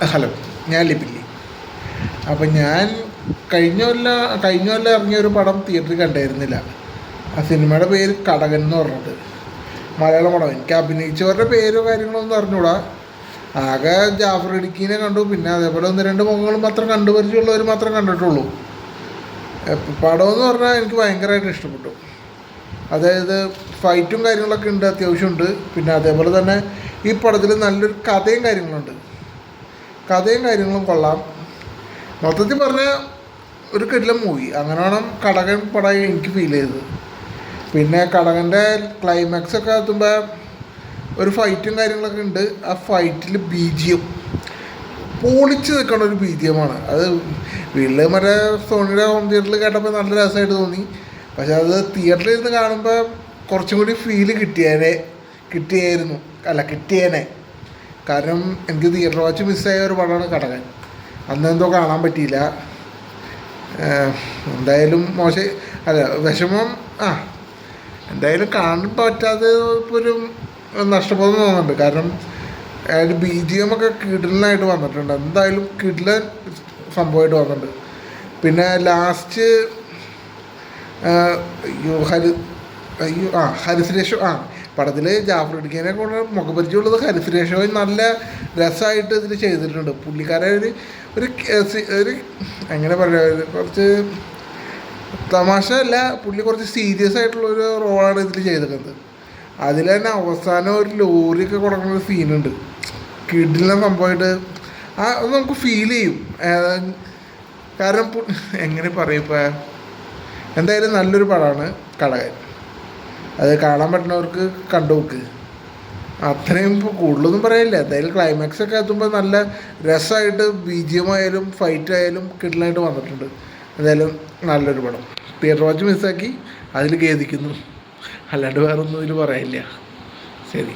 Hello, ഞാൻ ലിപില്ലി. അപ്പം ഞാൻ കഴിഞ്ഞ കൊല്ലം ഇറങ്ങിയ ഒരു പടം തിയേറ്ററിൽ കണ്ടായിരുന്നില്ല. ആ സിനിമയുടെ പേര് കടകൻ എന്ന് പറഞ്ഞത്, മലയാളം പടം. എനിക്ക് അഭിനയിച്ചവരുടെ പേരോ കാര്യങ്ങളൊന്നും അറിഞ്ഞൂടാ. ആകെ ജാഫർ ഇടുക്കീനെ കണ്ടു, പിന്നെ അതേപോലെ 1-2 മുഖങ്ങൾ മാത്രം പരിചയമുള്ളവർ മാത്രം കണ്ടിട്ടുള്ളൂ. പടമെന്ന് പറഞ്ഞാൽ എനിക്ക് ഭയങ്കരമായിട്ട് ഇഷ്ടപ്പെട്ടു. അതായത് ഫൈറ്റും കാര്യങ്ങളൊക്കെ ഉണ്ട്, അത്യാവശ്യമുണ്ട്. പിന്നെ അതേപോലെ തന്നെ ഈ പടത്തിൽ നല്ലൊരു കഥയും കാര്യങ്ങളും കൊള്ളാം. മൊത്തത്തിൽ പറഞ്ഞാൽ ഒരു കിടിലൻ മൂവി. അങ്ങനെ വേണം കടകൻ പടമായി എനിക്ക് ഫീൽ ചെയ്തത്. പിന്നെ കടകൻ്റെ ക്ലൈമാക്സൊക്കെ എത്തുമ്പോൾ ഒരു ഫൈറ്റും കാര്യങ്ങളൊക്കെ ഉണ്ട്. ആ ഫൈറ്റിൽ BGM പൊളിച്ച് നിൽക്കുന്ന ഒരു BGMമാണ്. അത് വീട്ടിൽ മറ്റേ സോണിയുടെ ഹോം തിയേറ്ററിൽ കേട്ടപ്പോൾ നല്ല രസമായിട്ട് തോന്നി. പക്ഷെ അത് തിയേറ്ററിൽ ഇരുന്ന് കാണുമ്പോൾ കുറച്ചും കൂടി ഫീല് കിട്ടിയേനെ. കാരണം എനിക്ക് തിയേറ്റർ വാച്ച് മിസ്സായ ഒരു പടമാണ് കടകൻ. അന്നെന്തോ കാണാൻ പറ്റിയില്ല. എന്തായാലും വിഷമം. എന്തായാലും കാണാൻ പറ്റാതെ ഇപ്പോൾ ഒരു നഷ്ടബോധം തോന്നുന്നുണ്ട്. കാരണം BGM ഒക്കെ കിടിലനായിട്ട് വന്നിട്ടുണ്ട്. എന്തായാലും കിടിലൻ സംഭവമായിട്ട് വന്നിട്ടുണ്ട്. പിന്നെ ലാസ്റ്റ് ഹരിശ്രേഷോ പടത്തിൽ ജാഫർ ഇടുക്കിനെ കൊണ്ട് മുഖപരിചയമുള്ളത് ഹരിശ്രേഷോ നല്ല രസമായിട്ട് ഇതിൽ ചെയ്തിട്ടുണ്ട്. പുള്ളിക്കാരെ ഒരു എങ്ങനെ പറയുക, കുറച്ച് തമാശ അല്ല, പുള്ളി കുറച്ച് സീരിയസ് ആയിട്ടുള്ളൊരു റോളാണ് ഇതിൽ ചെയ്തിരിക്കുന്നത്. അതിൽ തന്നെ അവസാനം ഒരു ലോറിയൊക്കെ കൊടുക്കുന്ന സീനുണ്ട്. കിടിലൻ സംഭവമായിട്ട് അത് നമുക്ക് ഫീൽ ചെയ്യും. കാരണം എങ്ങനെ പറയും, ഇപ്പം എന്തായാലും നല്ലൊരു പടമാണ് കടകൻ. അത് കാണാൻ പറ്റുന്നവർക്ക് കണ്ടു നോക്ക്. അത്രയും ഇപ്പോൾ കൂടുതലൊന്നും പറയില്ല. എന്തായാലും ക്ലൈമാക്സൊക്കെ എത്തുമ്പോൾ നല്ല രസമായിട്ട് BGM ആയാലും ഫൈറ്റ് ആയാലും കിടിലനായിട്ട് വന്നിട്ടുണ്ട്. എന്തായാലും നല്ലൊരു പടം. തിയേറ്റർ വാച്ച് മിസ്സാക്കി, അതിൽ ഖേദിക്കുന്നു. അല്ലാണ്ട് വേറൊന്നും ഇതിൽ പറയില്ല. ശരി.